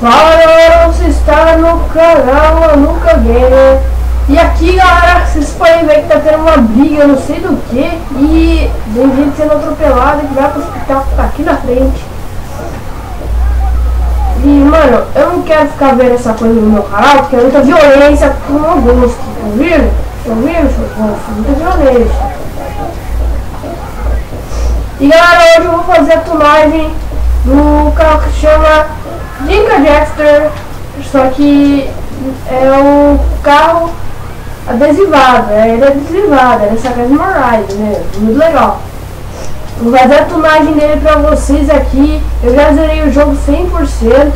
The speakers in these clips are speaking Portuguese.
Fala galera, você está no canal Anuka Gamer. E aqui galera, vocês podem ver que tá tendo uma briga, não sei do que. E tem gente sendo atropelada que vai pro hospital que tá aqui na frente. E mano, eu não quero ficar vendo essa coisa no meu canal, porque é muita violência pro meu gosto. Ouviram? Ouviram, seu gosto? Muita violência. E galera, hoje eu vou fazer a tunagem do carro que se chama Dinka Jester, só que é o carro adesivado, ele é adesivado, é nessa casa Moraes, né? Muito legal. Vou fazer a tunagem dele pra vocês aqui. Eu já zerei o jogo 100%.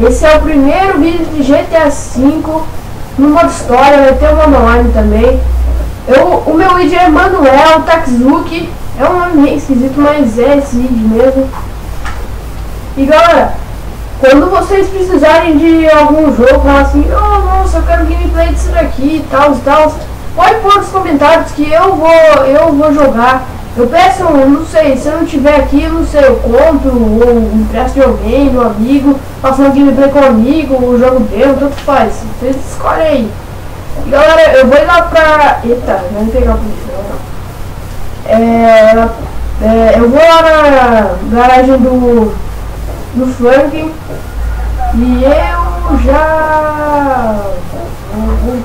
Esse é o primeiro vídeo de GTA V no modo história, vai ter o modo online também. O meu vídeo é Manuel Takzuki, é um nome meio esquisito, mas é esse vídeo mesmo. E galera, quando vocês precisarem de algum jogo, falar assim, oh nossa, eu quero gameplay disso daqui e tal, pode pôr nos comentários que eu vou jogar. Eu peço, não sei, se eu não tiver aqui, eu não sei, eu compro ou empresto de alguém, meu amigo, faço uma gameplay com um amigo, o jogo dele, tanto faz, vocês escolhem aí. E galera, eu vou ir lá pra... Eita, não vou pegar a polícia, não. Eu vou lá na garagem do Franklin e eu já vou...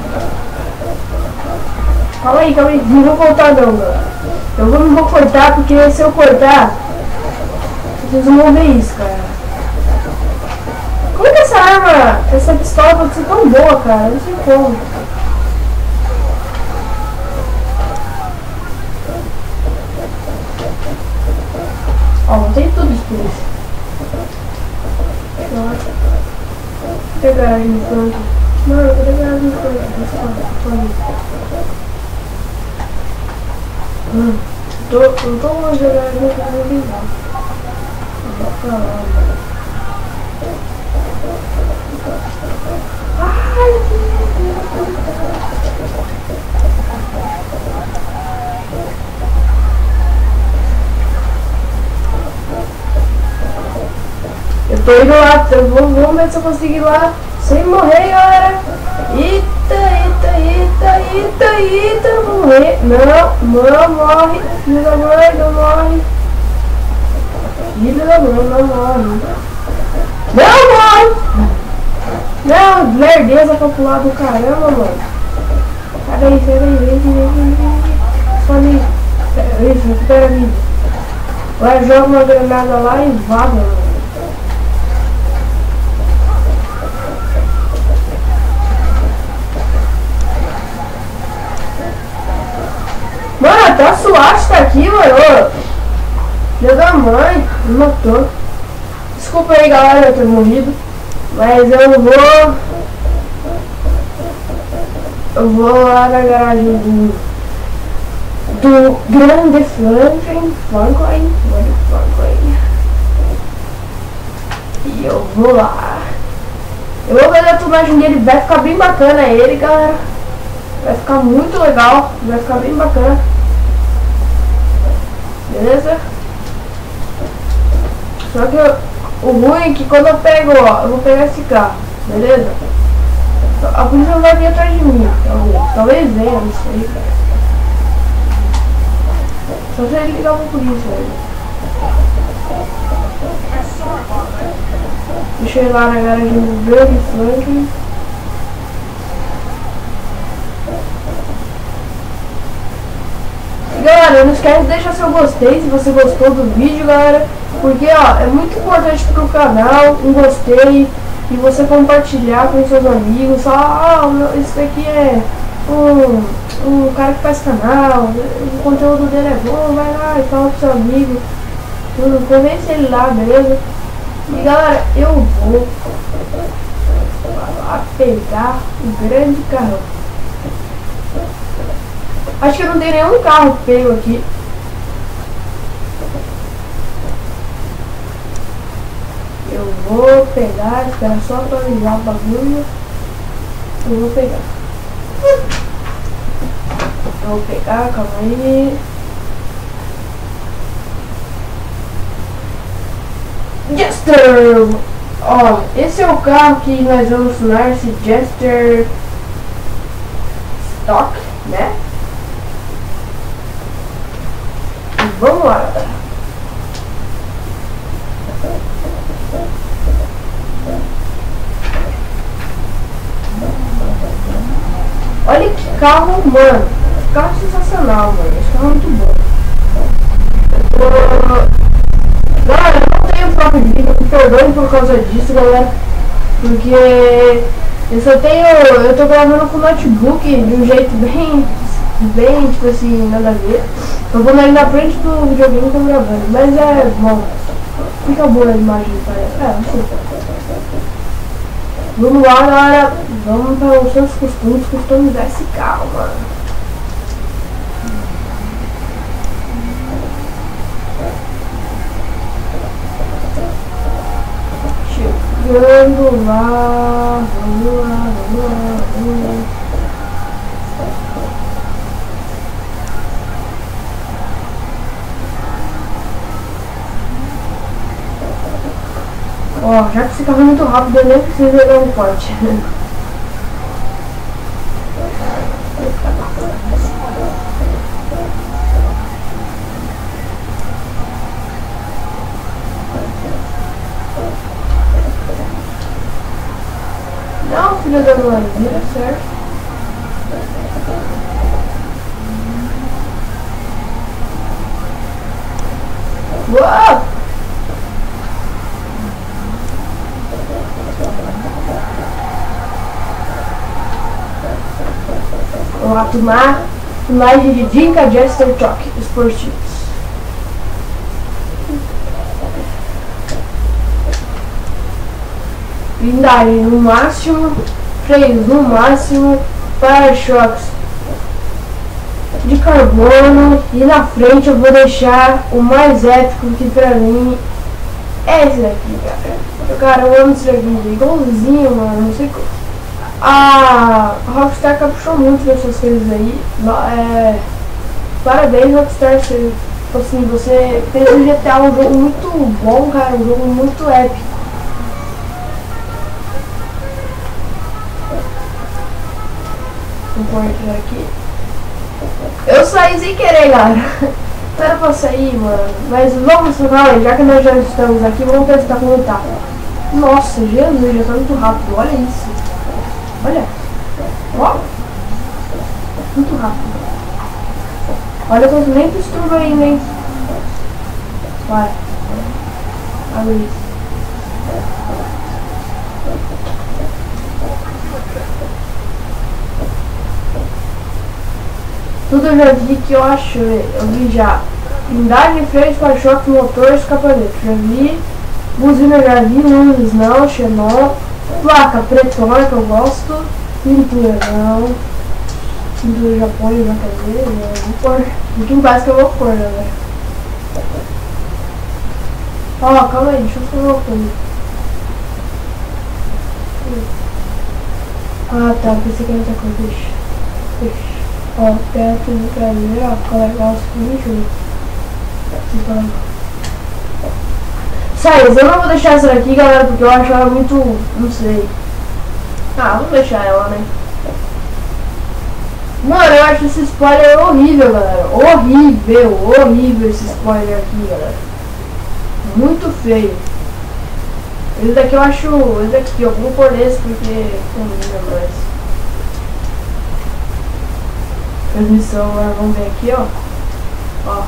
Calma aí, não vou cortar não, galera. Eu não vou cortar porque se eu cortar vocês não vão ver isso, cara. Como que essa arma, essa pistola pode ser tão boa, cara? Não sei como. Ó, não tem tudo isso por isso. Vou pegar aí no canto. Mano, eu vou pegar aí no canto. Não tô longe da garagem, não vou ligar. Vou pra lá. Ai, eu tô indo lá, vamos ver se eu consigo ir lá sem morrer, galera. Eita, morrer. Não morre. Filho da mãe, não morre. Filho da mãe, não morre. Não morre! Não, lerdeza pra pular do caramba, mano. Peraí, vem. Só ali. Isso, recupera a vida. Vai, joga uma granada lá e vaza, mano. Mano, até a SWAT tá aqui, mano. Filho da mãe, me matou. Desculpa aí, galera, eu ter morrido. Mas eu vou lá na garagem do grande Franklin. E eu vou lá. Eu vou ver a tunagem dele, vai ficar bem bacana ele, galera. Vai ficar muito legal, vai ficar bem bacana. Beleza? Só que o ruim é que quando eu pego, ó, eu vou pegar esse carro, beleza? A polícia não vai vir atrás de mim, talvez venha, não sei, cara. Só se ele ligar pra polícia aí. Deixa eu ir lá na garagem do Grande Franklin. Galera, não esquece de deixar seu gostei se você gostou do vídeo, galera. Porque, ó, é muito importante pro canal um gostei e você compartilhar com seus amigos. Só, isso daqui é um cara que faz canal, o conteúdo dele é bom, vai lá e fala pro seu amigo. Tudo, convence ele lá, beleza? E galera, eu vou lá pegar o grande carro. Acho que eu não tenho nenhum carro feio aqui. Eu vou pegar, espera só atualizar o bagulho. Eu vou pegar. Calma aí. Jester! Ó, esse é o carro que nós vamos tunar, esse Jester Stock, né? E vamos lá, galera. Olha que carro, mano. Carro sensacional, mano. Esse carro é muito bom. Galera, eu não tenho foco de vídeo, me perdoe por causa disso, galera. Porque eu tô gravando com o notebook de um jeito bem, tipo assim, nada a ver. Eu vou ali na frente do videogame que eu tô gravando, mas é bom. Fica boa a imagem, parece. Não sei. Vamos lá, galera. Vamos para os seus costumes, customizar esse carro, mano. Chegando lá, vamos lá. Ó, já que esse carro é muito rápido, eu nem preciso dar um corte. Não, filho da mãe, vira certo. Uau! Vamos lá, tunagem de Dinka Jester Choque esportivos. Blindagem no máximo, freios no máximo, para-choques de carbono, e na frente eu vou deixar o mais épico, que pra mim é esse daqui, cara. Cara, eu amo esse daqui, igualzinho, mano, não sei como. A Rockstar caprichou muito nessas coisas aí. Parabéns, Rockstar. Assim, você fez o GTA um jogo muito bom, cara, um jogo muito épico. Vou compartilhar aqui. Eu saí sem querer, galera. Não era pra sair, mano. Mas vamos falar, já que nós já estamos aqui, vamos testar como tá. Nossa, Jesus, já tá muito rápido, olha isso. Olha, ó, muito rápido. Olha quanto nem costura ainda, hein. Vai, olha isso. Tudo eu já vi que eu achei. Eu vi já blindagem, freio, para-choque, motor, escapamento. Já vi buzina, já vi luzes, não, xenon. Placa pretona, que eu gosto. Pintura não. Pintura já põe, já quer ver. Vou pôr. Um pouquinho mais que eu vou pôr, galera. Ó, calma aí, deixa eu fazer uma coisa. Ah tá, pensei que era outra coisa. Deixa. Ó, perto do traseiro, ó, ficou legal o jogo. Sério, eu não vou deixar essa daqui, galera, porque eu acho ela muito, não sei. Ah, vamos deixar ela, né? Mano, eu acho esse spoiler horrível, galera. Horrível esse spoiler aqui, galera. Muito feio. Esse daqui eu acho, esse daqui, ó, vou pôr esse porque combina mais. Transmissão, agora vamos ver aqui, ó. Ó.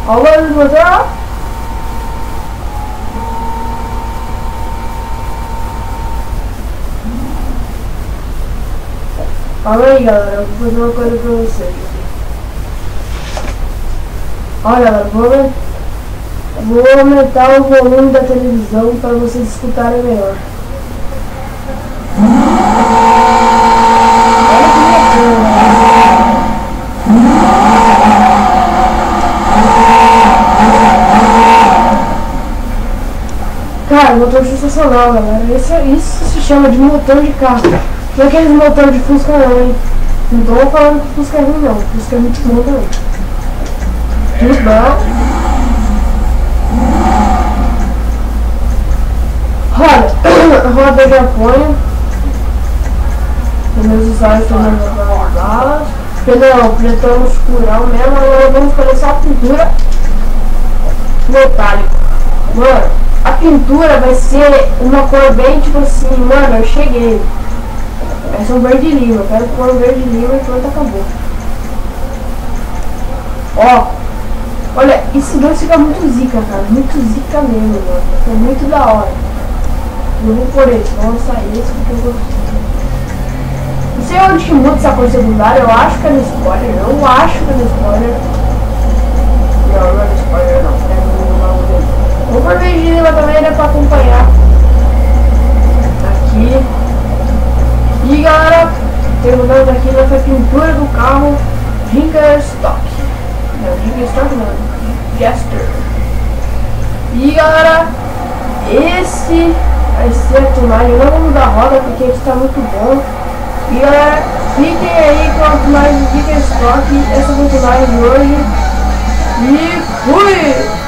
Ó o barulho do motor, ó. Calma aí, galera, eu vou fazer uma coisa pra vocês. Olha, galera, vou aumentar o volume da televisão para vocês escutarem melhor. Cara, motor sensacional, galera. Isso se chama de motor de carro. Não é aqueles motor de Fusca não, hein? Não tô falando que Fusca é ruim não. Fusca é muito bom também. Tudo bom. Roda de apoio. Meus usuários estão levando balas. Pretão escurão mesmo. Agora vamos começar a pintura metálica. Mano, a pintura vai ser uma cor bem tipo assim, mano, eu cheguei. Vai ser um verde lima. Eu quero pôr um verde lima e pronto, acabou. Ó, olha, isso vai ficar muito zica, cara. Muito zica mesmo, mano. É muito da hora. Eu vou por esse, vou lançar esse porque eu gostei. Não sei onde que muda essa cor secundária. Eu acho que é no spoiler. Eu acho que é no spoiler. Não, não é no spoiler não. Vou por verde lima também, né, pra acompanhar. Aqui. E galera, terminando aqui nessa pintura do carro Ringerstock. Não, Ringerstock não, Jester. E galera, esse vai ser a tunagem. Eu não vou mudar a roda porque está muito bom. E galera, fiquem aí com a tunagem Ringerstock. Essa foi a tunagem de hoje. E fui!